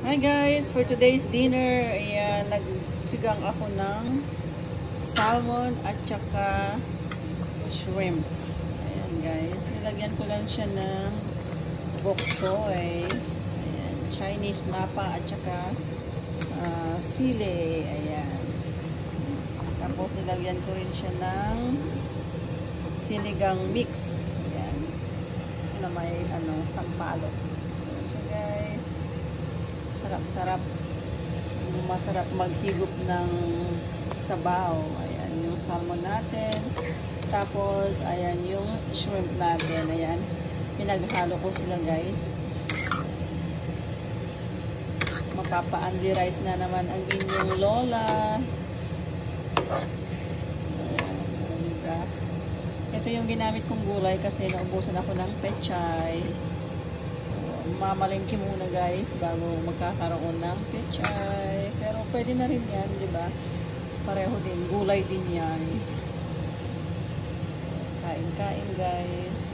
Hi guys, for today's dinner, ayan, nagsigang ako ng salmon at saka shrimp. Ayan guys, nilagyan ko lang siya ng bok choy, ayan, Chinese napa at saka sili, ayan. Tapos nilagyan ko rin siya ng sinigang mix, ayan, na may sampalok. Ayan siya guys. Sarap-sarap. Masarap maghigop ng sabaw. Ayan, yung salmon natin. Tapos, ayan, yung shrimp natin. Ayan, pinaghalo ko sila, guys. Mapapa-Andy rice na naman ang inyong lola. Ayan, diba? Ito yung ginamit kong gulay kasi naubusan ako ng pechay. Mamalengke muna guys bago magkakaroon ng pechay. Pero pwede na rin yan, di ba? Pareho din, gulay din yan. Kain-kain guys.